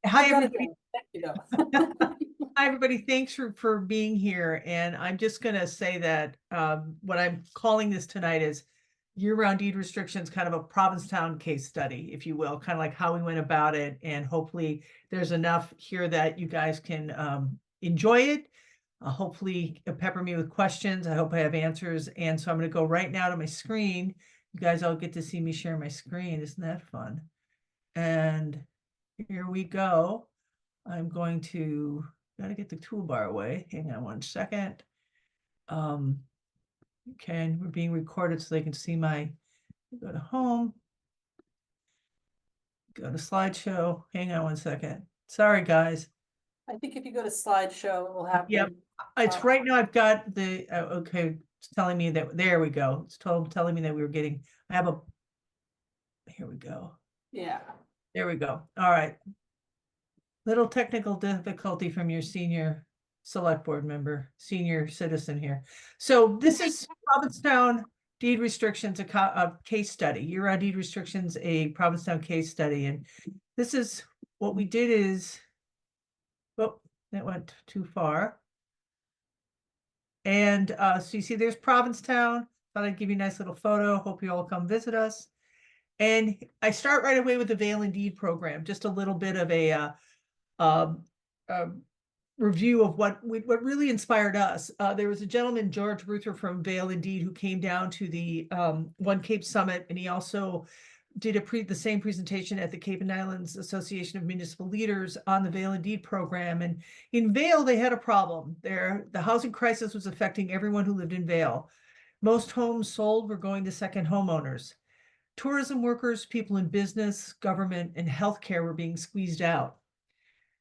Hi, Done everybody. again. Thank you, though. Hi, everybody. Thanks for being here. And I'm just going to say that what I'm calling this tonight is year-round deed restrictions, kind of a Provincetown case study, if you will, kind of like how we went about it. And hopefully there's enough here that you guys can enjoy it. Hopefully pepper me with questions. I hope I have answers. And so I'm going to go right now to my screen. You guys all get to see me share my screen. Isn't that fun? And here we go. I'm going to gotta get the toolbar away. Hang on 1 second. Okay, and we're being recorded so they can see my, go to home, go to slideshow. Hang on 1 second. Sorry, guys. I think if you go to slideshow, it will have Yep, the, it's right now. I've got the okay. It's telling me that there we go. It's telling me that we were getting. I have a. Here we go. yeah. There we go. All right. Little technical difficulty from your senior select board member, senior citizen here. So this is Provincetown deed restrictions, a case study, year-round deed restrictions, a Provincetown case study. And this is what we did is, oh, that went too far. And so you see there's Provincetown. Thought I'd give you a nice little photo. Hope you all come visit us. And I start right away with the Vail and Deed program, just a little bit of a review of what really inspired us. There was a gentleman, George Ruther from Vail Indeed, who came down to the One Cape Summit, and he also did the same presentation at the Cape and Islands Association of Municipal Leaders on the Vail Indeed program. And in Vail, they had a problem. The housing crisis was affecting everyone who lived in Vail. Most homes sold were going to second homeowners. Tourism workers, people in business, government, and healthcare were being squeezed out.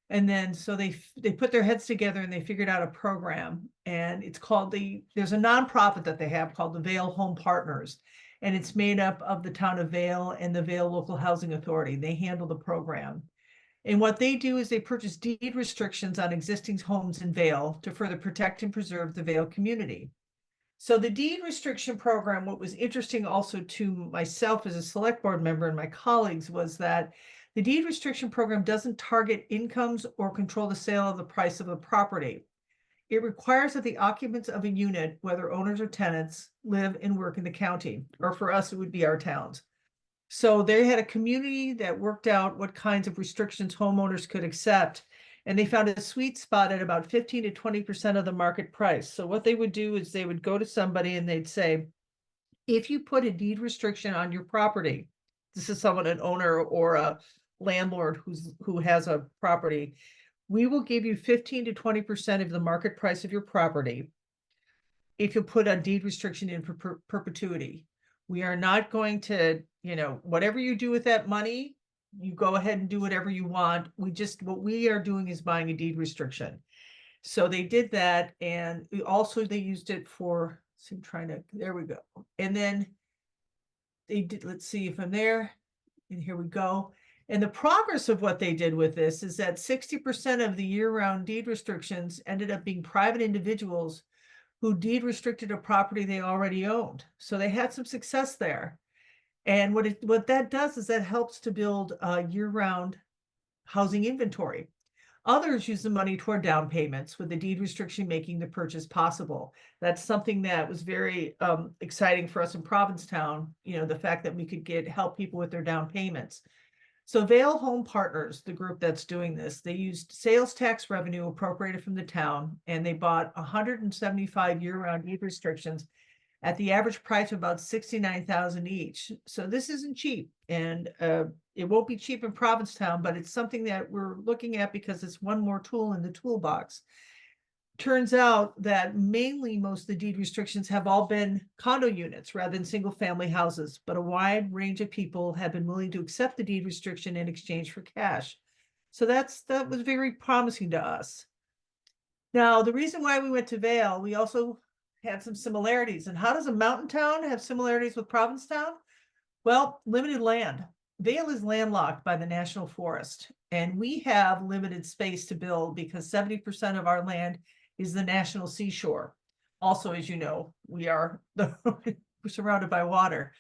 And then so they put their heads together and they figured out a program, and it's called there's a nonprofit that they have called the Vail Home Partners, and it's made up of the town of Vail and the Vail Local Housing Authority. They handle the program. And what they do is they purchase deed restrictions on existing homes in Vail to further protect and preserve the Vail community. So the deed restriction program, what was interesting also to myself as a select board member and my colleagues, was that the deed restriction program doesn't target incomes or control the sale of the price of the property. It requires that the occupants of a unit, whether owners or tenants, live and work in the county, or for us, it would be our towns. So they had a community that worked out what kinds of restrictions homeowners could accept. And they found a sweet spot at about 15 to 20% of the market price. So what they would do is they would go to somebody and they'd say, if you put a deed restriction on your property, this is someone, an owner or a landlord who has a property, we will give you 15 to 20% of the market price of your property if you put a deed restriction in for perpetuity. We are not going to, whatever you do with that money, you go ahead and do whatever you want. What we are doing is buying a deed restriction. So they did that. And they used it for, so I'm trying to, there we go. And then they did, let's see if I'm there. And here we go. And the progress of what they did with this is that 60% of the year-round deed restrictions ended up being private individuals who deed restricted a property they already owned. So they had some success there. And what that does is that helps to build a year-round housing inventory. Others use the money toward down payments, with the deed restriction making the purchase possible. That's something that was very exciting for us in Provincetown, the fact that we could help people with their down payments. So Vail Home Partners, the group that's doing this, they used sales tax revenue appropriated from the town, and they bought 175 year-round deed restrictions at the average price of about $69,000 each. So this isn't cheap, and it won't be cheap in Provincetown, but it's something that we're looking at because it's one more tool in the toolbox. Turns out that mainly most of the deed restrictions have all been condo units rather than single family houses, but a wide range of people have been willing to accept the deed restriction in exchange for cash. So that was very promising to us. Now, the reason why we went to Vail, we also had some similarities. And how does a mountain town have similarities with Provincetown? Well, limited land. Vail is landlocked by the National Forest, and we have limited space to build because 70% of our land is the national seashore. Also, as you know, we're surrounded by water.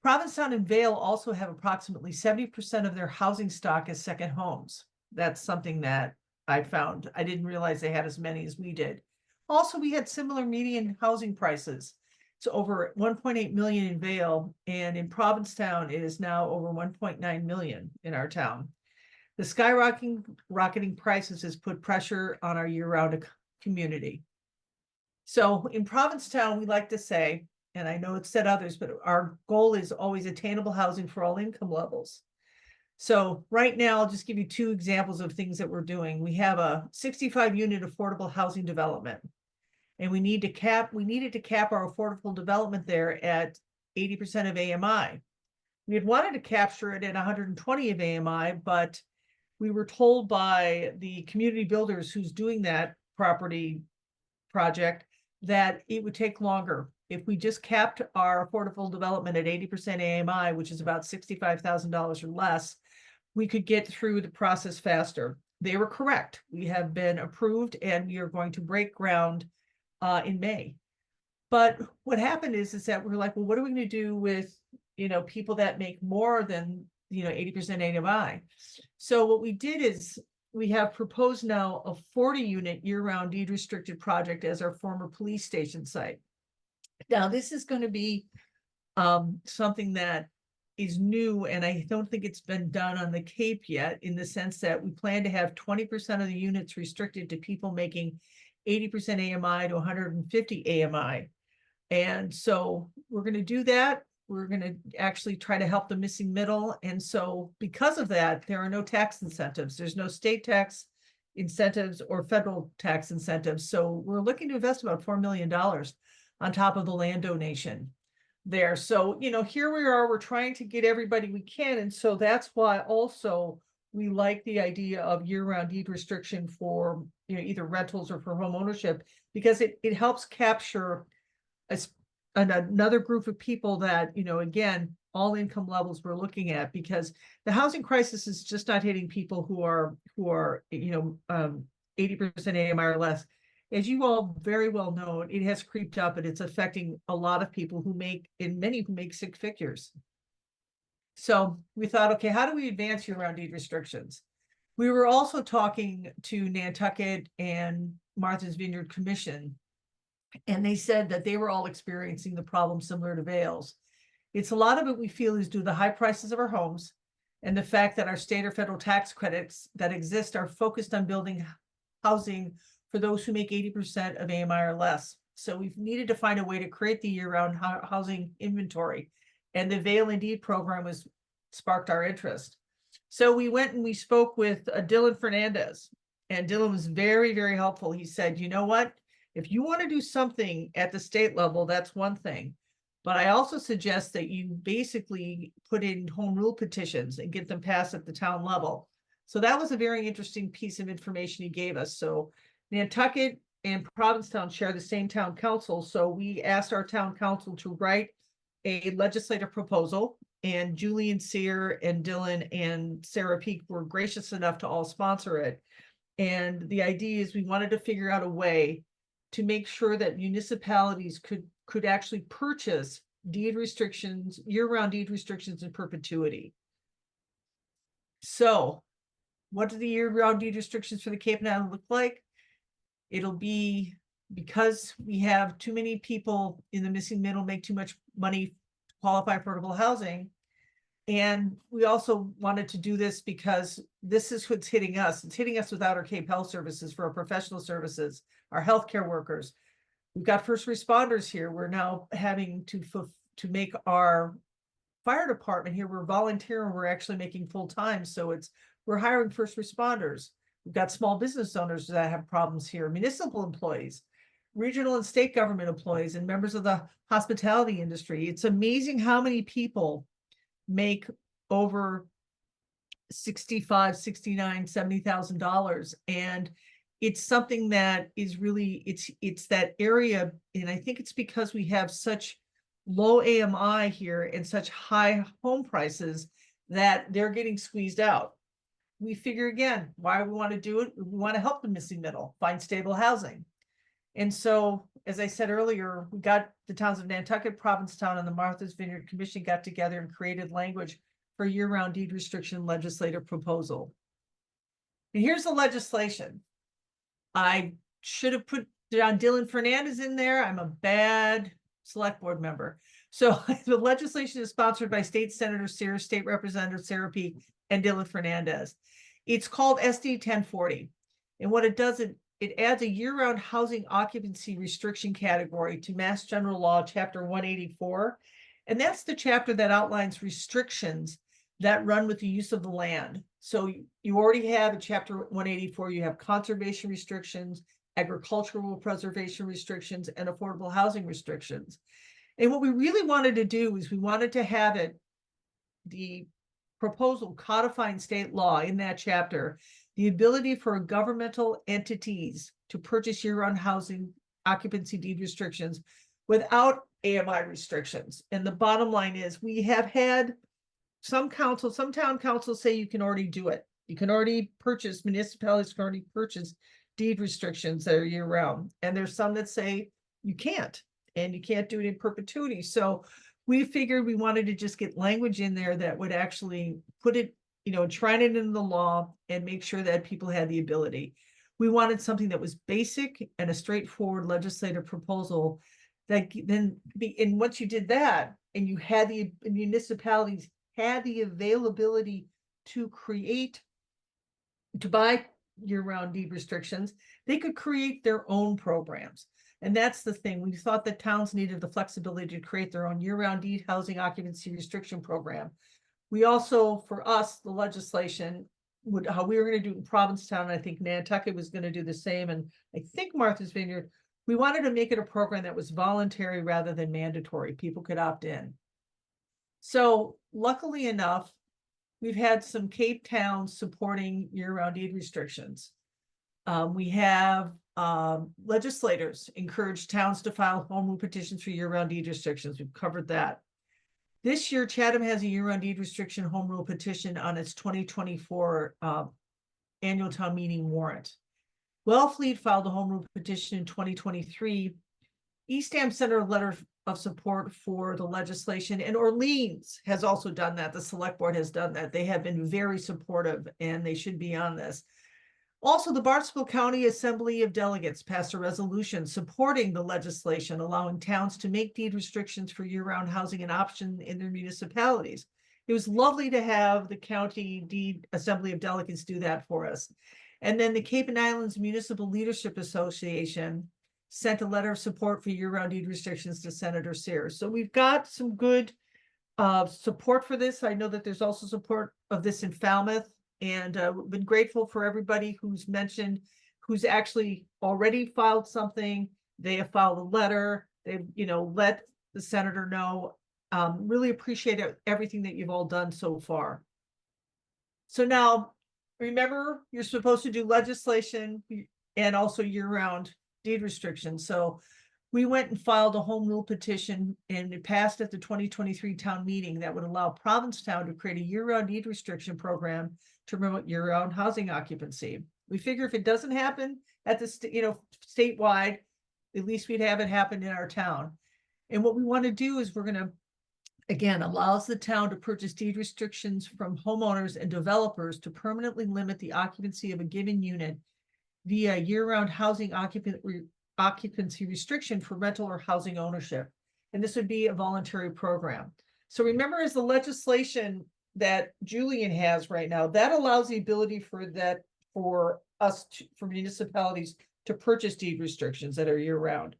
Provincetown and Vail also have approximately 70% of their housing stock as second homes. That's something that I found. I didn't realize they had as many as we did. Also, we had similar median housing prices. So over 1.8 million in Vail, and in Provincetown, it is now over 1.9 million in our town. The rocketing prices has put pressure on our year-round community. So in Provincetown, we like to say, and I know it's said others, but our goal is always attainable housing for all income levels. So right now, I'll just give you two examples of things that we're doing. We have a 65 unit affordable housing development. And we needed to cap our affordable development there at 80% of AMI. We had wanted to capture it at 120 of AMI, but we were told by the community builders who's doing that property project that it would take longer. If we just capped our affordable development at 80% AMI, which is about $65,000 or less, we could get through the process faster. They were correct. We have been approved and we are going to break ground in May. But what happened is that we're like, well, what are we going to do with, people that make more than, 80% AMI? So what we did is we have proposed now a 40 unit year-round deed restricted project as our former police station site. Now, this is going to be something that is new, and I don't think it's been done on the Cape yet, in the sense that we plan to have 20% of the units restricted to people making 80% AMI to 150 AMI. And so we're going to do that. We're going to actually try to help the missing middle. And so because of that, there are no tax incentives. There's no state tax incentives or federal tax incentives. So we're looking to invest about $4 million on top of the land donation there. So, here we are, we're trying to get everybody we can. And so that's why also we like the idea of year-round deed restriction for, either rentals or for home ownership, because it helps capture another group of people that, again, all income levels we're looking at, because the housing crisis is just not hitting people who are 80% AMI or less. As you all very well know, it has creeped up and it's affecting a lot of people who make six figures. So we thought, okay, how do we advance year-round deed restrictions? We were also talking to Nantucket and Martha's Vineyard Commission, and they said that they were all experiencing the problem similar to Vail's. It's a lot of it we feel is due to the high prices of our homes and the fact that our state or federal tax credits that exist are focused on building housing for those who make 80% of AMI or less. So we've needed to find a way to create the year-round housing inventory. And the Vail Indeed program sparked our interest. So we went and we spoke with Dylan Fernandez, and Dylan was very, very helpful. He said, you know what? If you want to do something at the state level, that's one thing. But I also suggest that you basically put in home rule petitions and get them passed at the town level. So that was a very interesting piece of information he gave us. So Nantucket and Provincetown share the same town council. So we asked our town council to write a legislative proposal, and Julian Sear and Dylan and Sarah Peak were gracious enough to all sponsor it. And the idea is we wanted to figure out a way to make sure that municipalities could actually purchase deed restrictions, year-round deed restrictions in perpetuity. So what do the year-round deed restrictions for the Cape and Island look like? It'll be, because we have too many people in the missing middle make too much money to qualify for affordable housing. And we also wanted to do this because this is what's hitting us. It's hitting us without our Cape Health Services for our professional services, our healthcare workers. We've got first responders here. We're now having to make our fire department here. We're volunteering. We're actually making full time. So we're hiring first responders. We've got small business owners that have problems here, municipal employees, regional and state government employees, and members of the hospitality industry. It's amazing how many people make over $65,000, $69,000, $70,000. And it's something that is really, it's that area. And I think it's because we have such low AMI here and such high home prices that they're getting squeezed out. We figure, again, why we want to do it. We want to help the missing middle find stable housing. And so, as I said earlier, we got the towns of Nantucket, Provincetown, and the Martha's Vineyard Commission got together and created language for year-round deed restriction legislative proposal. And here's the legislation. I should have put John Dylan Fernandez in there. I'm a bad select board member. So the legislation is sponsored by State Senator Sarah, State Representative Sarah Peak, and Dylan Fernandez. It's called SD 1040. And what it does, it adds a year-round housing occupancy restriction category to Mass General Law, Chapter 184. And that's the chapter that outlines restrictions that run with the use of the land. So you already have in Chapter 184, you have conservation restrictions, agricultural preservation restrictions, and affordable housing restrictions. And what we really wanted to do is we wanted to have it, the proposal codifying state law in that chapter, the ability for governmental entities to purchase year-round housing occupancy deed restrictions without AMI restrictions. And the bottom line is we have had some town councils say you can already do it. You can already purchase, municipalities can already purchase deed restrictions that are year round. And there's some that say you can't, and you can't do it in perpetuity. So we figured we wanted to just get language in there that would actually put it, enshrine it in the law and make sure that people had the ability. We wanted something that was basic and a straightforward legislative proposal that then and once you did that and you had the municipalities had the availability to buy year-round deed restrictions, they could create their own programs. And that's the thing. We thought that towns needed the flexibility to create their own year-round deed housing occupancy restriction program. We also, for us, the legislation how we were going to do it in Provincetown, and I think Nantucket was going to do the same, and I think Martha's Vineyard, we wanted to make it a program that was voluntary rather than mandatory. People could opt in. So luckily enough, we've had some Cape towns supporting year-round deed restrictions. We have legislators encourage towns to file home rule petitions for year-round deed restrictions. We've covered that. This year, Chatham has a year-round deed restriction home rule petition on its 2024 annual town meeting warrant. Wellfleet filed a home rule petition in 2023. Eastham sent a letter of support for the legislation, and Orleans has also done that. The select board has done that. They have been very supportive, and they should be on this. Also, the Barnstable County Assembly of Delegates passed a resolution supporting the legislation, allowing towns to make deed restrictions for year-round housing an option in their municipalities. It was lovely to have the County Deed Assembly of Delegates do that for us. And then the Cape and Islands Municipal Leadership Association sent a letter of support for year-round deed restrictions to Senator Sears. So we've got some good support for this. I know that there's also support of this in Falmouth. And we've been grateful for everybody who's who's actually already filed something. They have filed a letter. They've, let the senator know. Really appreciate everything that you've all done so far. So now, remember, you're supposed to do legislation and also year-round deed restrictions. So we went and filed a home rule petition, and it passed at the 2023 town meeting that would allow Provincetown to create a year-round deed restriction program to promote year-round housing occupancy. We figure if it doesn't happen at the statewide, at least we'd have it happen in our town. And what we want to do is we're going to, again, allows the town to purchase deed restrictions from homeowners and developers to permanently limit the occupancy of a given unit via year-round housing occupancy restriction for rental or housing ownership. And this would be a voluntary program. So remember, as the legislation that Julian has right now, that allows the ability for municipalities to purchase deed restrictions that are year-round.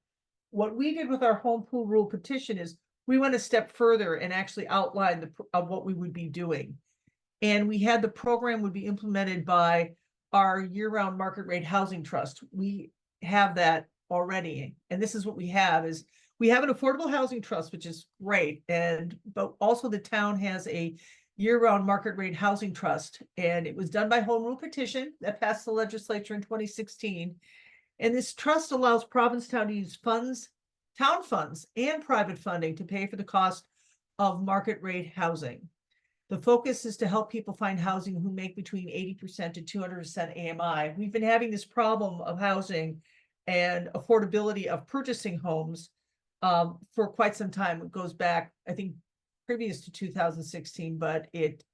What we did with our home pool rule petition is we went a step further and actually outlined what we would be doing. And we had the program would be implemented by our year-round market rate housing trust. We have that already. And this is what we have is we have an affordable housing trust, which is great. But also the town has a year-round market rate housing trust. And it was done by home rule petition that passed the legislature in 2016. And this trust allows Provincetown to use town funds and private funding to pay for the cost of market rate housing. The focus is to help people find housing who make between 80% to 200% AMI. We've been having this problem of housing and affordability of purchasing homes for quite some time. It goes back, I think, previous to 2016, but it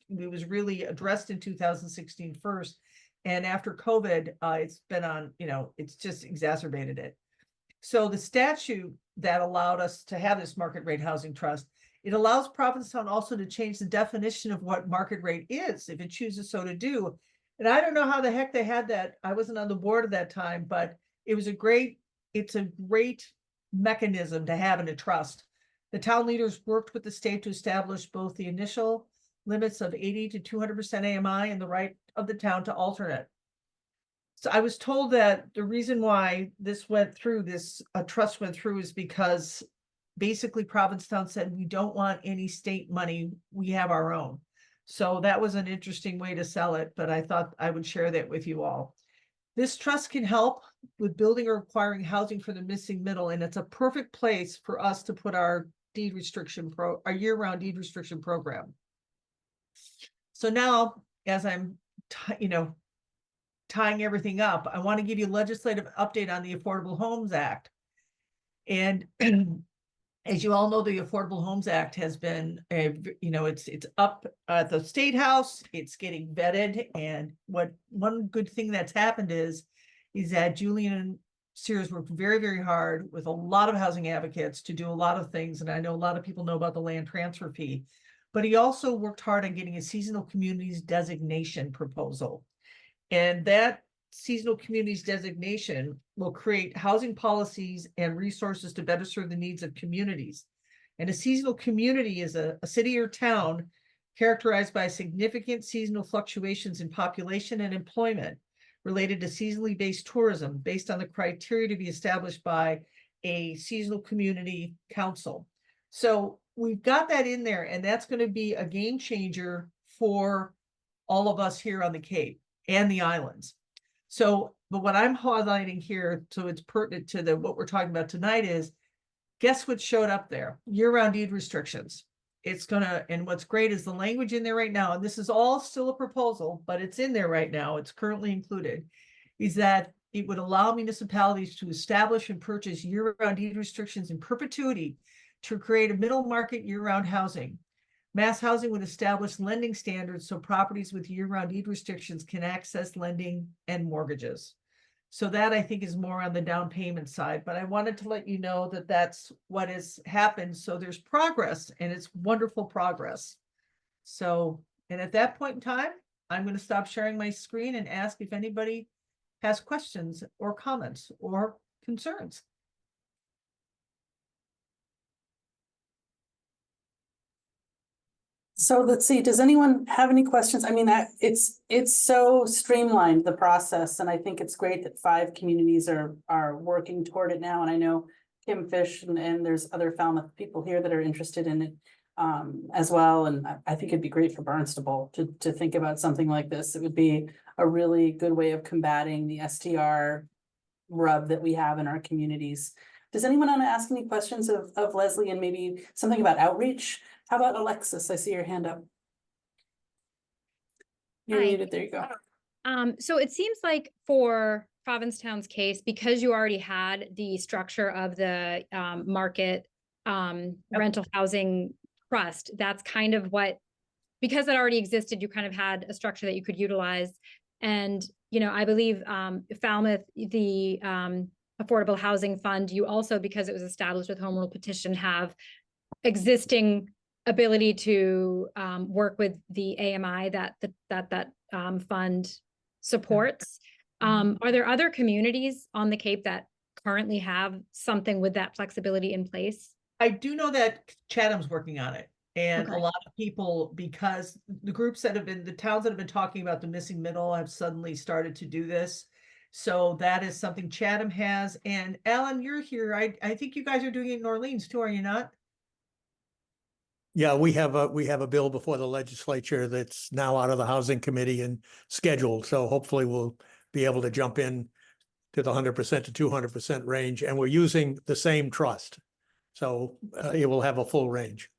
was really addressed in 2016 first. And after COVID, it's been on, it's just exacerbated it. So the statute that allowed us to have this market rate housing trust, it allows Provincetown also to change the definition of what market rate is if it chooses so to do. And I don't know how the heck they had that. I wasn't on the board at that time, but it's a great mechanism to have in a trust. The town leaders worked with the state to establish both the initial limits of 80 to 200% AMI and the right of the town to alternate. So I was told that the reason why this trust went through is because basically Provincetown said, we don't want any state money, we have our own. So that was an interesting way to sell it, but I thought I would share that with you all. This trust can help with building or acquiring housing for the missing middle, and it's a perfect place for us to put our our year-round deed restriction program. So now, as I'm, tying everything up, I want to give you a legislative update on the Affordable Homes Act. And as you all know, the Affordable Homes Act has been, it's up at the State House, it's getting vetted. And one good thing that's happened is that Julian Sears worked very, very hard with a lot of housing advocates to do a lot of things. And I know a lot of people know about the land transfer fee, but he also worked hard on getting a seasonal communities designation proposal. And that seasonal communities designation will create housing policies and resources to better serve the needs of communities. And a seasonal community is a city or town characterized by significant seasonal fluctuations in population and employment related to seasonally based tourism based on the criteria to be established by a seasonal community council. So we've got that in there, and that's going to be a game changer for all of us here on the Cape and the islands. So, but what I'm highlighting here, so it's pertinent to what we're talking about tonight, is guess what showed up there? Year-round deed restrictions. And what's great is the language in there right now, and this is all still a proposal, but it's in there right now, it's currently included, is that it would allow municipalities to establish and purchase year-round deed restrictions in perpetuity to create a middle market year-round housing. Mass housing would establish lending standards so properties with year-round deed restrictions can access lending and mortgages. So that I think is more on the down payment side, but I wanted to let you know that that's what has happened. So there's progress, and it's wonderful progress. So, and at that point in time, I'm going to stop sharing my screen and ask if anybody has questions or comments or concerns. So let's see, does anyone have any questions? I mean, it's so streamlined, the process, and I think it's great that 5 communities are working toward it now. And I know Kim Fish and there's other Falmouth people here that are interested in it as well. And I think it'd be great for Barnstable to think about something like this. It would be a really good way of combating the STR rub that we have in our communities. Does anyone want to ask any questions of Leslie, and maybe something about outreach? How about Alexis? I see your hand up. You're Hi. muted. There you go. So it seems like for Provincetown's case, because you already had the structure of the market rental housing trust, that's kind of what, because it already existed, you kind of had a structure that you could utilize. And, I believe Falmouth, the Affordable Housing Fund, you also, because it was established with Home Rule Petition, have existing ability to work with the AMI that fund supports. Are there other communities on the Cape that currently have something with that flexibility in place? I do know that Chatham's working on it. And Okay. a lot of people, because the towns that have been talking about the missing middle have suddenly started to do this. So that is something Chatham has. And Alan, you're here. I think you guys are doing it in Orleans too, are you not? Yeah, we have a bill before the legislature that's now out of the housing committee and scheduled. So hopefully we'll be able to jump in to the 100% to 200% range, and we're using the same trust. So it will have a full range.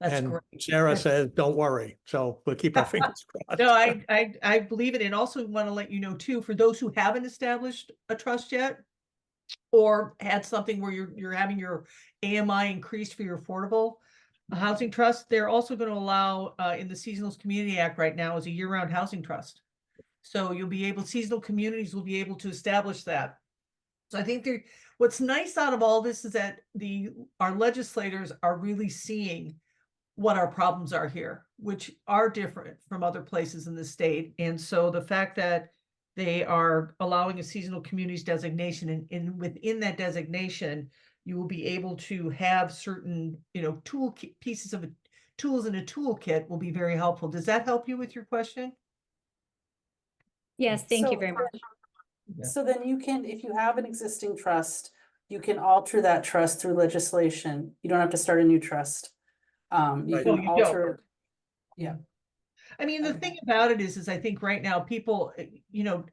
That's And great. Sarah says, don't worry. So we'll keep our fingers crossed. No, I believe it. And also want to let you know too, for those who haven't established a trust yet, or had something where you're having your AMI increased for your affordable housing trust, they're also going to allow in the Seasonal Community Act right now is a year-round housing trust. So seasonal communities will be able to establish that. So I think what's nice out of all this is that our legislators are really seeing what our problems are here, which are different from other places in the state. And so the fact that they are allowing a seasonal communities designation, and within that designation, you will be able to have certain, pieces of tools in a toolkit will be very helpful. Does that help you with your question? Yes, thank you So very much. So then you can, if you have an existing trust, you can alter that trust through legislation. You don't have to start a new trust. You Right. No, can you don't. alter. Yeah. I mean, the Okay. thing about it is I think right now people, the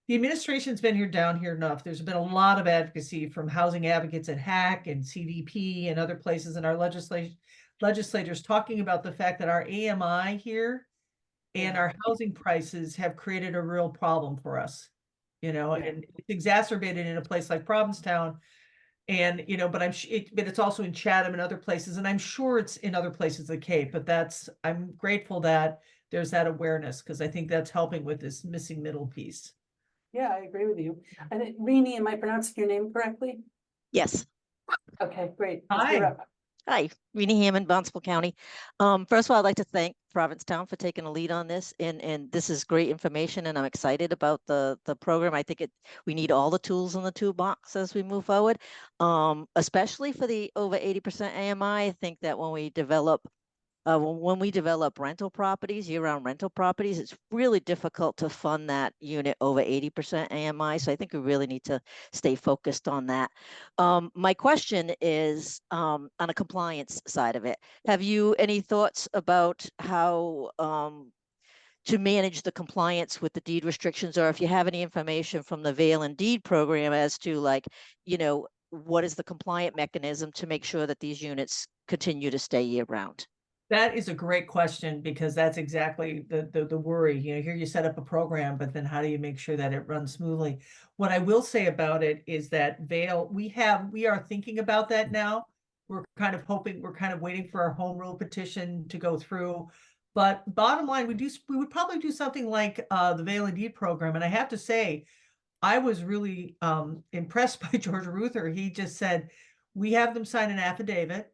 administration's been down here enough. There's been a lot of advocacy from housing advocates at HAC and CDP and other places in our legislators talking about the fact that our AMI here and our housing prices have created a real problem for us, and it's exacerbated in a place like Provincetown. And, but but it's also in Chatham and other places, and I'm sure it's in other places of the Cape, but I'm grateful that there's that awareness, because I think that's helping with this missing middle piece. Yeah, I agree with you. And Rini, am I pronouncing your name correctly? Yes. Okay, great. Hi. You're up. Hi, Rini Hammond, Barnstable County. First of all, I'd like to thank Provincetown for taking a lead on this, and this is great information, and I'm excited about the program. I think we need all the tools in the toolbox as we move forward, especially for the over 80% AMI. I think that when we develop rental properties, year-round rental properties, it's really difficult to fund that unit over 80% AMI. So I think we really need to stay focused on that. My question is on a compliance side of it. Have you any thoughts about how to manage the compliance with the deed restrictions, or if you have any information from the Vail and Deed program as to what is the compliant mechanism to make sure that these units continue to stay year-round? That is a great question, because that's exactly the worry. Here you set up a program, but then how do you make sure that it runs smoothly? What I will say about it is that Vail, we are thinking about that now. We're kind of waiting for our home rule petition to go through. But bottom line, we would probably do something like the Vail and Deed program. And I have to say, I was really impressed by George Ruther. He just said, we have them sign an affidavit.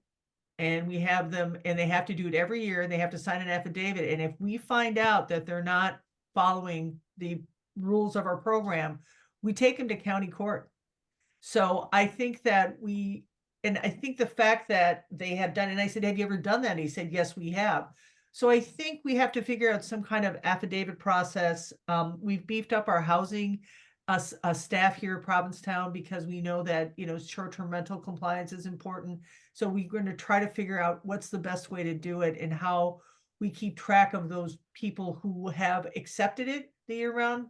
And we have them, and they have to do it every year, and they have to sign an affidavit. And if we find out that they're not following the rules of our program, we take them to county court. So I think that I think the fact that they have done, and I said, have you ever done that? And he said, yes, we have. So I think we have to figure out some kind of affidavit process. We've beefed up our housing staff here at Provincetown, because we know that, short-term rental compliance is important. So we're going to try to figure out what's the best way to do it, and how we keep track of those people who have accepted it, the year-round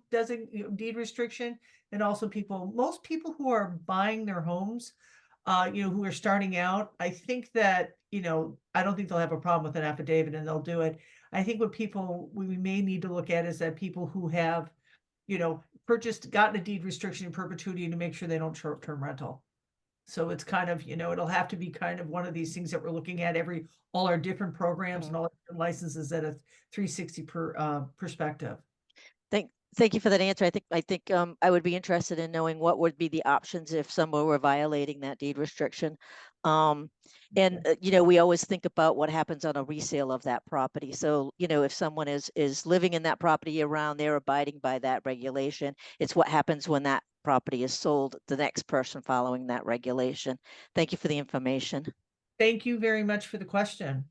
deed restriction, and also most people who are buying their homes, who are starting out. I think that, I don't think they'll have a problem with an affidavit, and they'll do it. I think what we may need to look at is that people who have, gotten a deed restriction in perpetuity, to make sure they don't short-term rental. So it's kind of, it'll have to be kind of one of these things that we're looking at all our different programs and all our different licenses at a 360 perspective. Thank you for that answer. I think I would be interested in knowing what would be the options if someone were violating that deed restriction. We always think about what happens on a resale of that property. So, if someone is living in that property year round, they're abiding by that regulation. It's what happens when that property is sold, the next person following that regulation. Thank you for the information. Thank you very much for the question.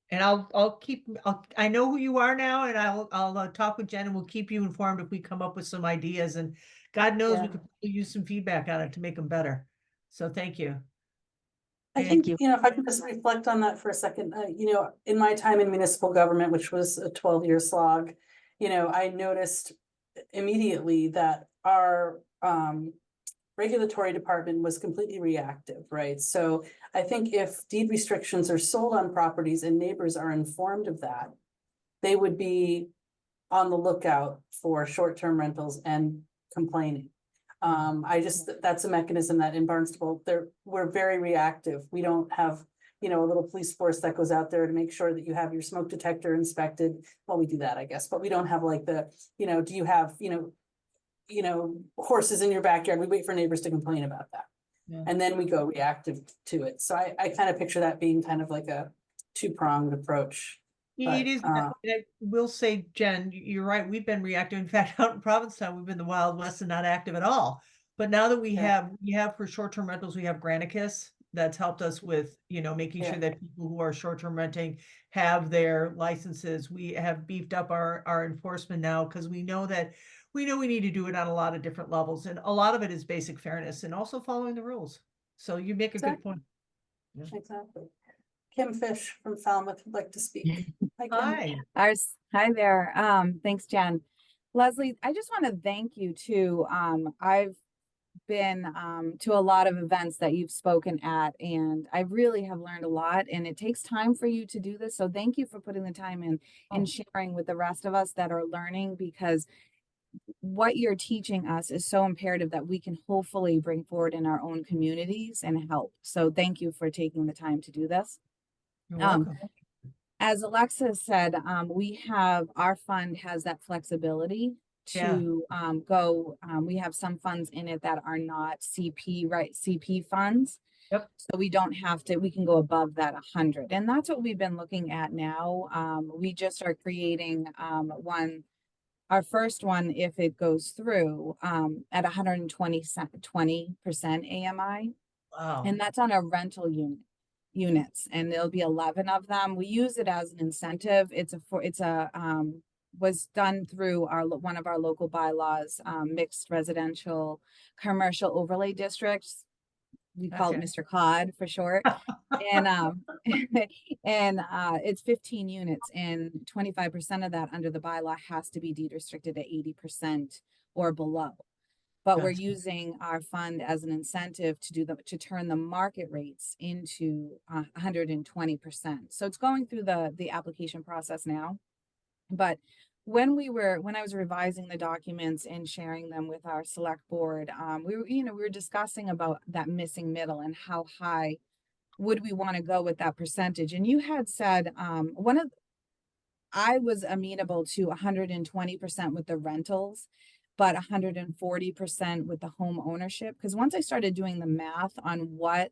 And I know who you are now, and I'll talk with Jen, and we'll keep you informed if we come up with some ideas, and God knows we could use some feedback on it to make them better. So thank you. I think, if I can just reflect on that for a second, in my time in municipal government, which was a 12-year slog, I noticed immediately that our regulatory department was completely reactive, right? So I think if deed restrictions are sold on properties and neighbors are informed of that, they would be on the lookout for short-term rentals and complaining. That's a mechanism that in Barnstable, we're very reactive. We don't have you know, a little police force that goes out there to make sure that you have your smoke detector inspected. Well, we do that, I guess, but we don't have like the, you know, do you have, you know, horses in your backyard? We wait for neighbors to complain about that. Yeah. And then we go reactive to it. So I kind of picture that being kind of like a two-pronged approach. But, It is, and I will say, Jen, you're right, we've been reactive. In fact, out in Provincetown, we've been the Wild West and not active at all. But now that we Yeah. have for short-term rentals, we have Granicus that's helped us with, making Yeah. sure that people who are short-term renting have their licenses. We have beefed up our enforcement now because we know we need to do it on a lot of different levels. And a lot of it is basic fairness and also following the rules. So you make a good point. Exactly. Kim Fish from Falmouth would like to speak. Hi, Kim. Hi. Hi there. Thanks, Jen. Leslie, I just want to thank you too. I've been to a lot of events that you've spoken at, and I really have learned a lot, and it takes time for you to do this. So thank you for putting the time in and sharing with the rest of us that are learning, because what you're teaching us is so imperative that we can hopefully bring forward in our own communities and help. So thank you for taking the time to do this. You're welcome. As Alexis said, our fund has that flexibility to go. We have some funds in it that are not CP funds. Yep. So we don't have to, we can go above that 100. And that's what we've been looking at now. We just are creating our first one, if it goes through, at 20% AMI. Wow. And that's on a rental units, and there'll be 11 of them. We use it as an incentive. Was done through one of our local bylaws, mixed residential commercial overlay districts. We call it Mr. COD for short. And it's 15 units, and 25% of that under the bylaw has to be deed restricted at 80% or below. But we're Gotcha. using our fund as an incentive to turn the market rates into 120%. So it's going through the application process now. But when I was revising the documents and sharing them with our select board, we were discussing about that missing middle and how high would we want to go with that percentage. And you had said I was amenable to 120% with the rentals, but 140% with the home ownership. Because once I started doing the math on what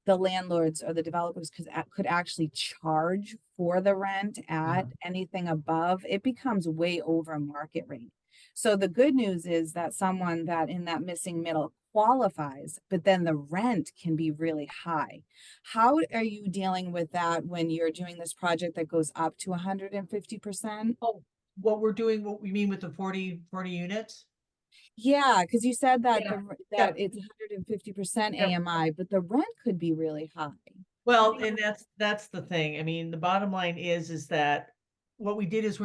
the landlords or the developers could actually charge for the rent at anything above, it becomes way over market rate. So the good news is that someone that in that missing middle qualifies, but then the rent can be really high. How are you dealing with that when you're doing this project that goes up to 150%? Oh, what we mean with the 40 units? Yeah, because you said that Yeah. it's 150% Yep. AMI, but the rent could be really high. Well, and that's the thing. I mean, the bottom line is that what we did is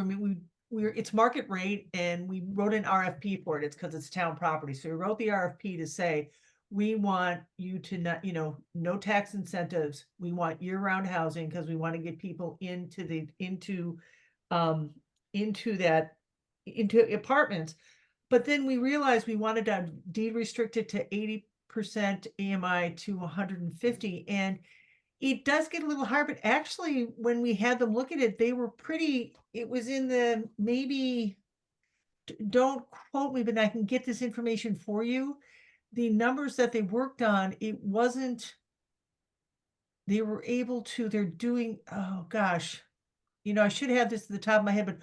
it's market rate, and we wrote an RFP for it. It's because it's town property. So we wrote the RFP to say, we want you to not, no tax incentives. We want year-round housing because we want to get people into apartments. But then we realized we wanted to deed restrict it to 80% AMI to 150. And it does get a little hard, but actually when we had them look at it, it was in the, maybe, don't quote me, but I can get this information for you. The numbers that they worked on, they were able to, they're doing, oh gosh, I should have this at the top of my head, but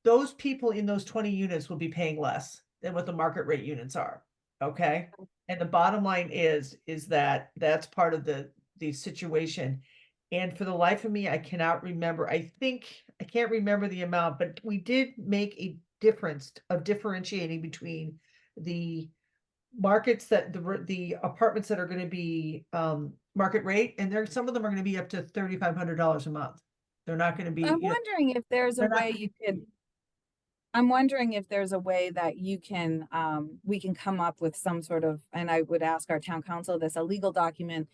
those people in those 20 units will be paying less than what the market rate units are. Okay. And the bottom line is that that's part of the situation. And for the life of me, I cannot remember. I can't remember the amount, but we did make a difference of differentiating between the markets that the apartments that are going to be market rate, and some of them are going to be up to $3,500 a month. They're not going to be. I'm wondering if there's a way you could. I'm wondering if there's a way that we can come up with some sort of, and I would ask our town council this, a legal document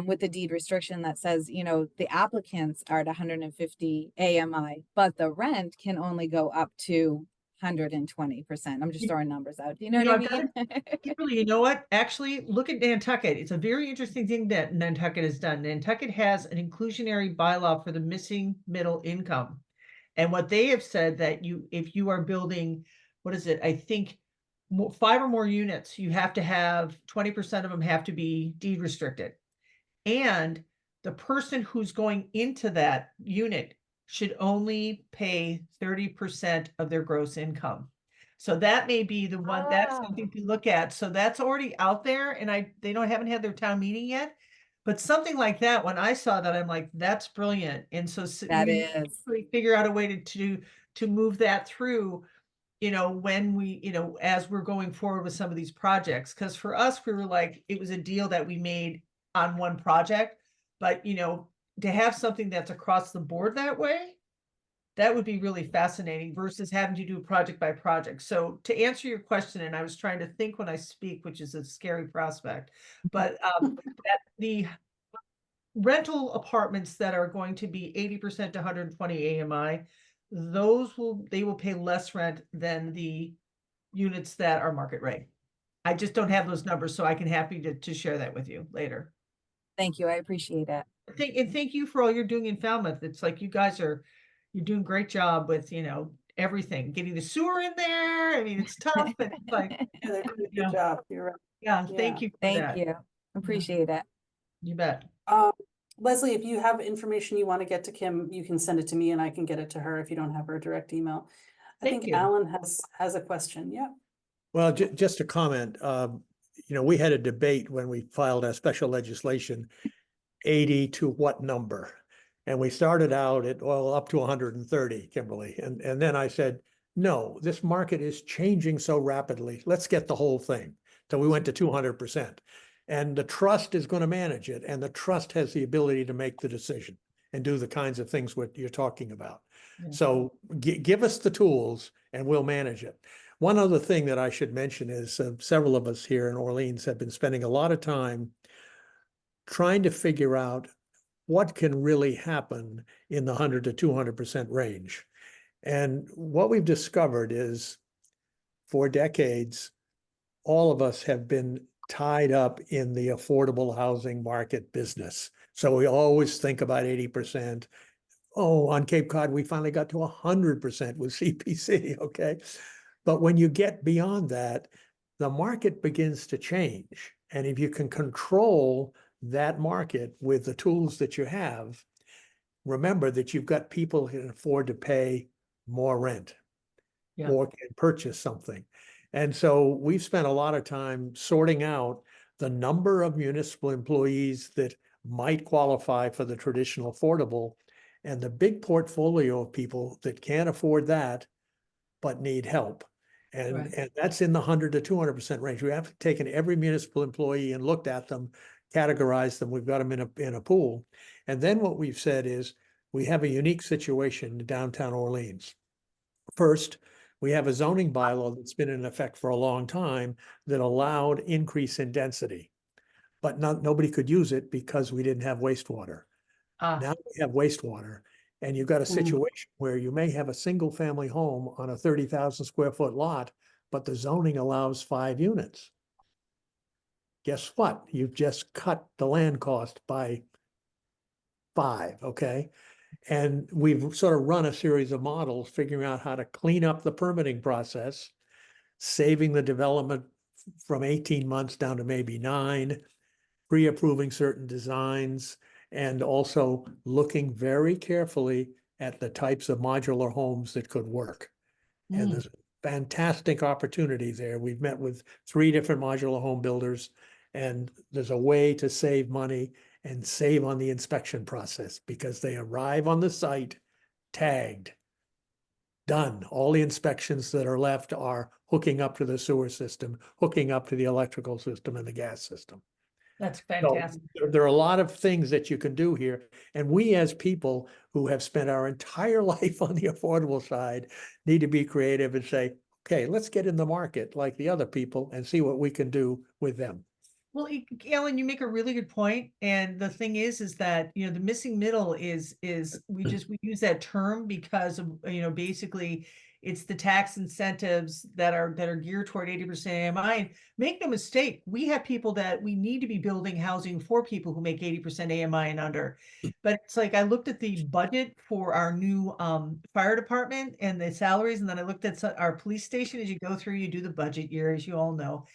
with the deed restriction that says, the applicants are at 150 AMI, but the rent can only go up to 120%. I'm just You- throwing numbers out. Do you know you what know, I I've mean? Kimberly, you know what? Actually, look at Nantucket. It's a very interesting thing that Nantucket has done. Nantucket has an inclusionary bylaw for the missing middle income. And what they have said that if you are building, what is it? I think 5 or more units, you have to have 20% of them have to be deed restricted. And the person who's going into that unit should only pay 30% of their gross income. So that may be the one, that's something to look at. So that's already out there, and they haven't had their town meeting yet. But something like that, when I saw that, I'm like, that's brilliant. And so That we is. really figure out a way to move that through, when we, as we're going forward with some of these projects. Because for us, we were like, it was a deal that we made on one project, but to have something that's across the board that way, that would be really fascinating versus having to do project by project. So to answer your question, and I was trying to think when I speak, which is a scary prospect, but that the rental apartments that are going to be 80% to 120 AMI, they will pay less rent than the units that are market rate. I just don't have those numbers, so I can happy to share that with you later. Thank you. I appreciate it. Thank you for all you're doing in Falmouth. It's like you're doing a great job with, everything, getting the sewer in there. I mean, it's tough, but it's like, Yeah, they're doing a Yeah. good job. You're right. yeah, Yeah. thank you for Thank that. you. Appreciate it. You bet. Leslie, if you have information you want to get to Kim, you can send it to me and I can get it to her if you don't have her direct email. I Thank think you. Alan has a question. Yeah. Well, just a comment, we had a debate when we filed our special legislation, 80 to what number? And we started out at, up to 130, Kimberly. And then I said, no, this market is changing so rapidly. Let's get the whole thing. So we went to 200%. And the trust is going to manage it. And the trust has the ability to make the decision and do the kinds of things what you're talking about. Yeah. So give us the tools and we'll manage it. One other thing that I should mention is several of us here in Orleans have been spending a lot of time trying to figure out what can really happen in the 100 to 200% range. And what we've discovered is for decades, all of us have been tied up in the affordable housing market business. So we always think about 80%. Oh, on Cape Cod, we finally got to 100% with CPC, okay? But when you get beyond that, the market begins to change. And if you can control that market with the tools that you have, remember that you've got people who can afford to pay more rent or can purchase something. And so we've spent a lot of time sorting out the number of municipal employees that might qualify for the traditional affordable and the big portfolio of people that can't afford that but need help. And that's in the 100 to 200% range. We have taken every municipal employee and looked at them, categorized them. We've got them in a pool. And then what we've said is we have a unique situation in downtown Orleans. First, we have a zoning bylaw that's been in effect for a long time that allowed increase in density, but nobody could use it because we didn't have wastewater. Now we have wastewater. And you've got a situation where you may have a single family home on a 30,000 square foot lot, but the zoning allows 5 units. Guess what? You've just cut the land cost by 5, okay? And we've sort of run a series of models figuring out how to clean up the permitting process, saving the development from 18 months down to maybe 9, pre-approving certain designs, and also looking very carefully at the types of modular homes that could work. And there's a fantastic opportunity there. We've met with 3 different modular home builders, and there's a way to save money and save on the inspection process because they arrive on the site tagged, done. All the inspections that are left are hooking up to the sewer system, hooking up to the electrical system and the gas system. That's fantastic. So there are a lot of things that you can do here. And we as people who have spent our entire life on the affordable side need to be creative and say, okay, let's get in the market like the other people and see what we can do with them. Well, Alan, you make a really good point. And the thing is that, the missing middle is we use that term because of, basically it's the tax incentives that are geared toward 80% AMI. And make no mistake, we have people that we need to be building housing for people who make 80% AMI and under. But it's like I looked at the budget for our new fire department and the salaries, and then I looked at our police station. As you go through, you do the budget year, as you all know.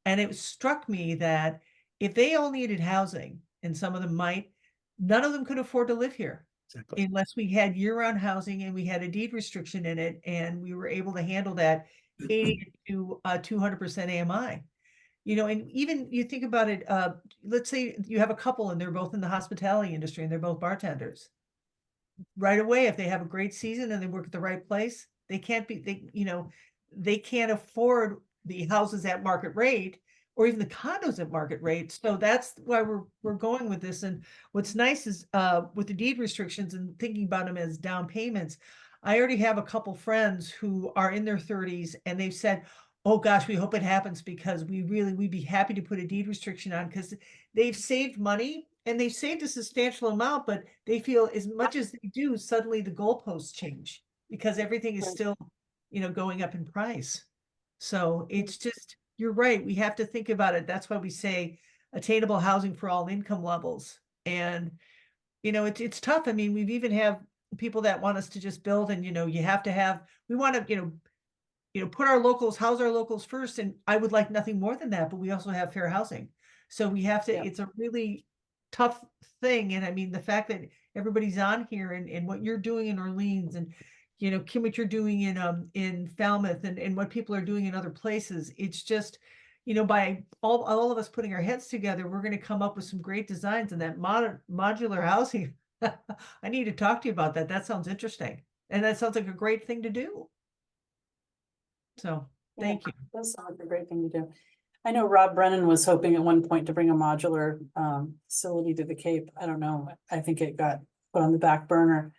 And it struck me that if they all needed housing, and some of them might, none of them could afford to live here. Exactly. Unless we had year-round housing and we had a deed restriction in it, and we were able to handle that 80 to 200% AMI. You know, and even you think about it, let's say you have a couple and they're both in the hospitality industry and they're both bartenders. Right away, if they have a great season and they work at the right place, they can't afford the houses at market rate or even the condos at market rate. So that's why we're going with this. And what's nice is with the deed restrictions and thinking about them as down payments, I already have a couple friends who are in their 30s and they've said, oh gosh, we hope it happens because we'd be happy to put a deed restriction on, because they've saved money and they've saved a substantial amount, but they feel as much as they do, suddenly the goalposts change because everything is still, going up in price. So it's just, you're right. We have to think about it. That's why we say attainable housing for all income levels. And, it's tough. I mean, we've even have people that want us to just build and, you have to have, we want to, put our locals, house our locals first. And I would like nothing more than that, but we also have fair housing. So we have to, it's a really tough thing. And I mean, the fact that everybody's on here and what you're doing in Orleans and, Kim, what you're doing in Falmouth and what people are doing in other places, it's just, by all of us putting our heads together, we're going to come up with some great designs. And that modular housing, I need to talk to you about that. That sounds interesting. And that sounds like a great thing to do. So thank you. That sounds like a great thing to do. I know Rob Brennan was hoping at one point to bring a modular facility to the Cape. I don't know. I think it got put on the back burner.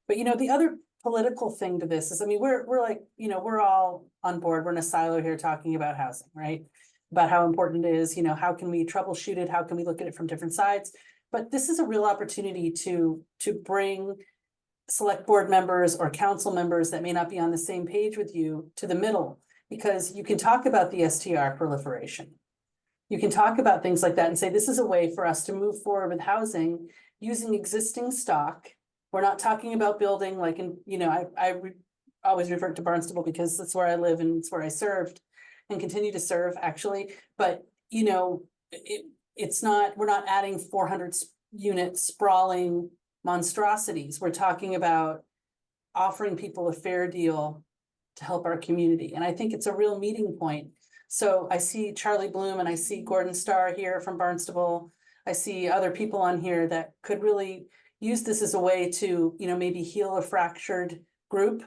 But the other political thing to this is, I mean, we're like, we're all on board. We're in a silo here talking about housing, right? About how important it is, how can we troubleshoot it? How can we look at it from different sides? But this is a real opportunity to bring select board members or council members that may not be on the same page with you to the middle, because you can talk about the STR proliferation. You can talk about things like that and say, this is a way for us to move forward with housing using existing stock. We're not talking about building like I always revert to Barnstable because that's where I live and it's where I served and continue to serve actually. But it's not, we're not adding 400 unit sprawling monstrosities. We're talking about offering people a fair deal to help our community. And I think it's a real meeting point. So I see Charlie Bloom and I see Gordon Starr here from Barnstable. I see other people on here that could really use this as a way to, maybe heal a fractured group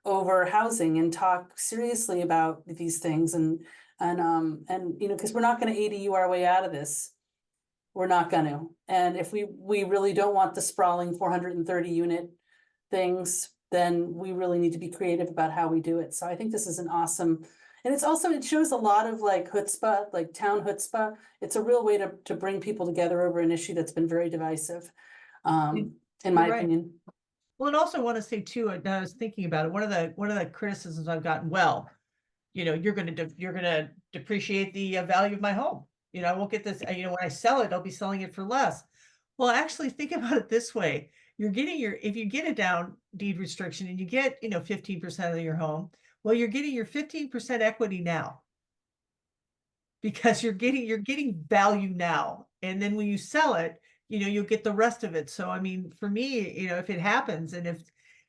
over housing and talk seriously about these things. And because we're not going to ADU our way out of this. We're not going to. And if we really don't want the sprawling 430 unit things, then we really need to be creative about how we do it. So I think this is an awesome, and it shows a lot of like chutzpah, like town chutzpah. It's a real way to bring people together over an issue that's been very divisive, in my opinion. Well, and also want to say too, I was thinking about it. One of the criticisms I've gotten, you're going to depreciate the value of my home. I won't get this, when I sell it, I'll be selling it for less. Well, actually think about it this way. If you get a down deed restriction and you get, 15% of your home, well, you're getting your 15% equity now. Because you're getting value now. And then when you sell it, you'll get the rest of it. So, I mean, for me, if it happens and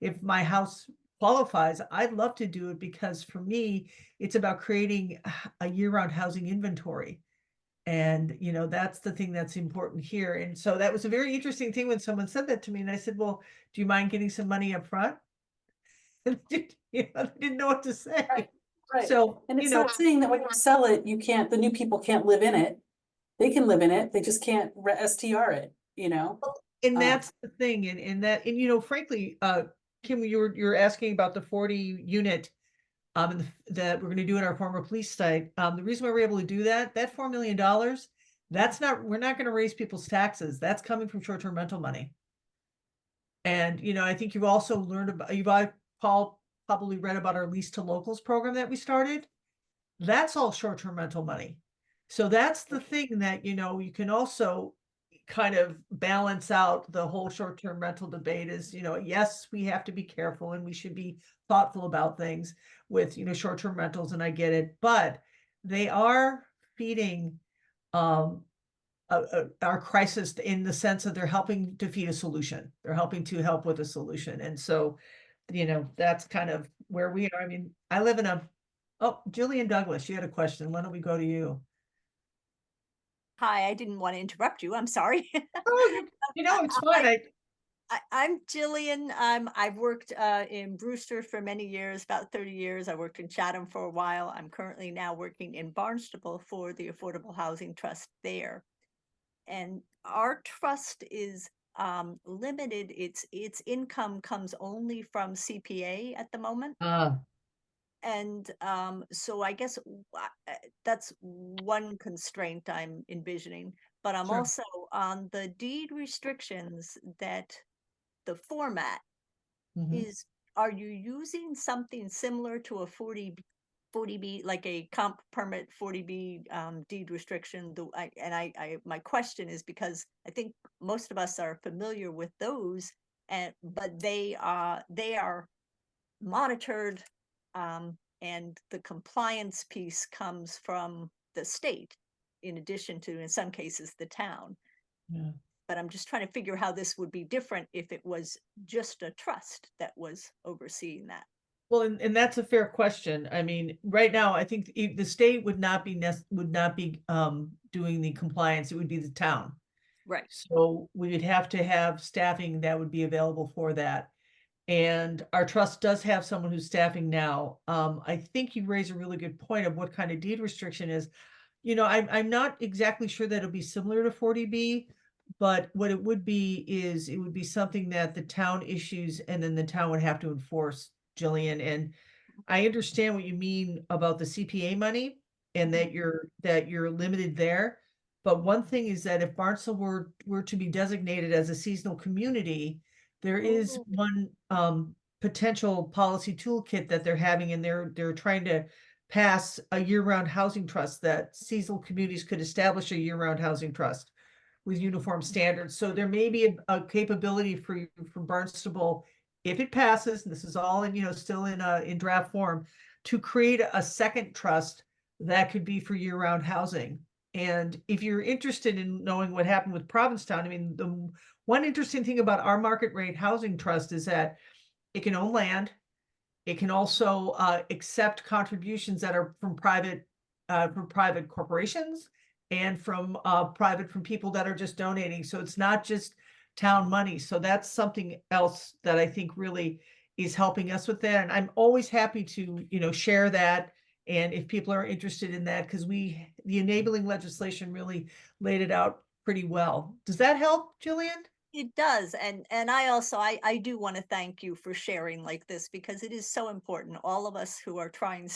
if my house qualifies, I'd love to do it because for me, it's about creating a year-round housing inventory. And, that's the thing that's important here. And so that was a very interesting thing when someone said that to me. And I said, well, do you mind getting some money up front? And I didn't know what to say. Right. So, and it's not saying that when you sell it, the new people can't live in it. They can live in it. They just can't STR it, And that's the thing. And frankly, Kim, you're asking about the 40 unit that we're going to do in our former police site. The reason why we're able to do that $4 million, we're not going to raise people's taxes. That's coming from short-term rental money. And, I think you've also learned about, Paul probably read about our lease to locals program that we started. That's all short-term rental money. So that's the thing that, you can also kind of balance out the whole short-term rental debate is, yes, we have to be careful and we should be thoughtful about things with, short-term rentals, and I get it, but they are feeding our crisis in the sense that they're helping to feed a solution. They're helping to help with a solution. And so, that's kind of where we are. I mean, I live in oh, Jillian Douglas, you had a question. Why don't we go to you? Hi, I didn't want to interrupt you. I'm sorry. Oh, it's fine. I'm Jillian. I've worked in Brewster for many years, about 30 years. I worked in Chatham for a while. I'm currently now working in Barnstable for the Affordable Housing Trust there. And our trust is limited. Its income comes only from CPA at the moment. And so I guess that's one constraint I'm envisioning, but I'm Sure. also on the deed restrictions that the format Mhm. is, are you using something similar to a 40B, like a comp permit 40B deed restriction? My question is because I think most of us are familiar with those, but they are monitored, and the compliance piece comes from the state, in addition to, in some cases, the town. Yeah. But I'm just trying to figure how this would be different if it was just a trust that was overseeing that. Well, and that's a fair question. I mean, right now, I think the state would not be doing the compliance. It would be the town. Right. So we'd have to have staffing that would be available for that. And our trust does have someone who's staffing now. I think you raise a really good point of what kind of deed restriction is. I'm not exactly sure that it'll be similar to 40B, but what it would be is it would be something that the town issues and then the town would have to enforce, Jillian. And I understand what you mean about the CPA money and that you're limited there. But one thing is that if Barnstable were to be designated as a seasonal community, there is Oh. one potential policy toolkit that they're having, and they're trying to pass a year-round housing trust that seasonal communities could establish a year-round housing trust with uniform standards. So there may be a capability for Barnstable, if it passes, and this is all in, still in draft form, to create a second trust that could be for year-round housing. And if you're interested in knowing what happened with Provincetown, I mean, the one interesting thing about our market rate housing trust is that it can own land. It can also accept contributions that are from private corporations and from people that are just donating. So it's not just town money. So that's something else that I think really is helping us with that. And I'm always happy to, share that. And if people are interested in that, because the enabling legislation really laid it out pretty well. Does that help, Jillian? It does. And I do want to thank you for sharing like this, because it is so important. All of us who are trying,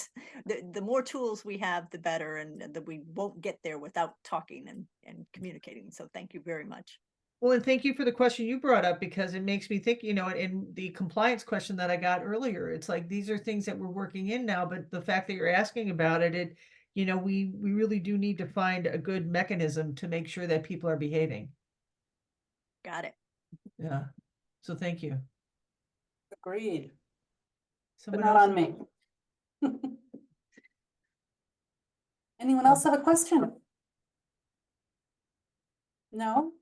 the more tools we have, the better, and that we won't get there without talking and communicating. So thank you very much. Well, and thank you for the question you brought up, because it makes me think, in the compliance question that I got earlier, it's like, these are things that we're working in now, but the fact that you're asking about it, we really do need to find a good mechanism to make sure that people are behaving. Got it. Yeah. So thank you. Agreed, but Someone not else? on me. Anyone else have a question? No?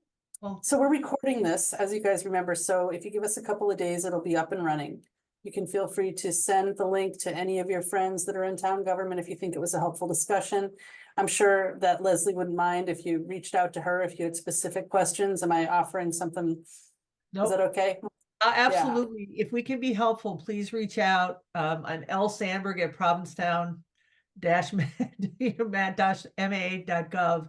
Well, So we're recording this, as you guys remember, so if you give us a couple of days, it'll be up and running. You can feel free to send the link to any of your friends that are in town government if you think it was a helpful discussion. I'm sure that Leslie wouldn't mind if you reached out to her if you had specific questions. Am I offering something? Is that nope. okay? Absolutely. If we can be helpful, please reach out. I'm L Sandberg at provincetown-ma.gov.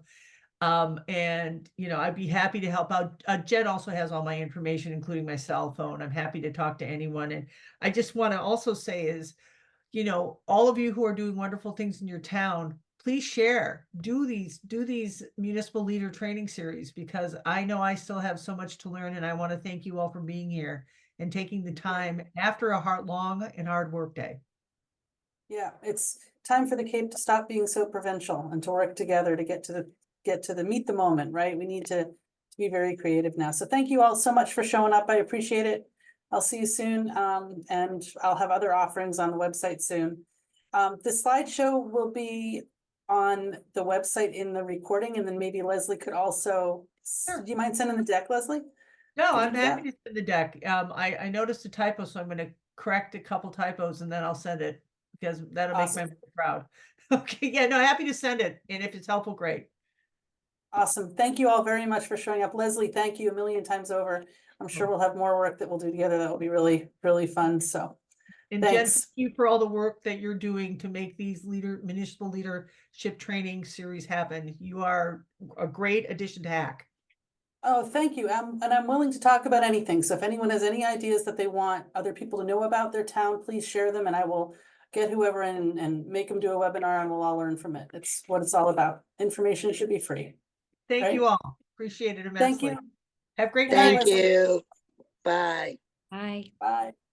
And I'd be happy to help out. Jen also has all my information, including my cell phone. I'm happy to talk to anyone. And I just want to also say is, all of you who are doing wonderful things in your town, please share, do these municipal leader training series, because I know I still have so much to learn, and I want to thank you all for being here and taking the time after a long and hard work day. Yeah, it's time for the Cape to stop being so provincial and to work together to get to the meet the moment, right? We need to be very creative now. So thank you all so much for showing up. I appreciate it. I'll see you soon. And I'll have other offerings on the website soon. The slideshow will be on the website in the recording, and then maybe Leslie could also, Sure. do you mind sending the deck, Leslie? No, Can you I'm do that? happy to send the deck. I noticed a typo, so I'm gonna correct a couple typos and then I'll send it because that'll make my Awesome. mother proud. Okay, yeah, no, happy to send it. And if it's helpful, great. Awesome. Thank you all very much for showing up. Leslie, thank you a million times over. I'm sure we'll have more work that we'll do together that will be really, really fun. So And Jen, thanks. thank you for all the work that you're doing to make these municipal leadership training series happen. You are a great addition to Hack. Oh, thank you. And I'm willing to talk about anything. So if anyone has any ideas that they want other people to know about their town, please share them and I will get whoever in and make them do a webinar and we'll all learn from it. It's what it's all about. Information should be free. Thank Right. you all. Appreciate it Thank immensely. you. Have a great Good night, night. Thank Leslie. you. Bye. Bye. Bye.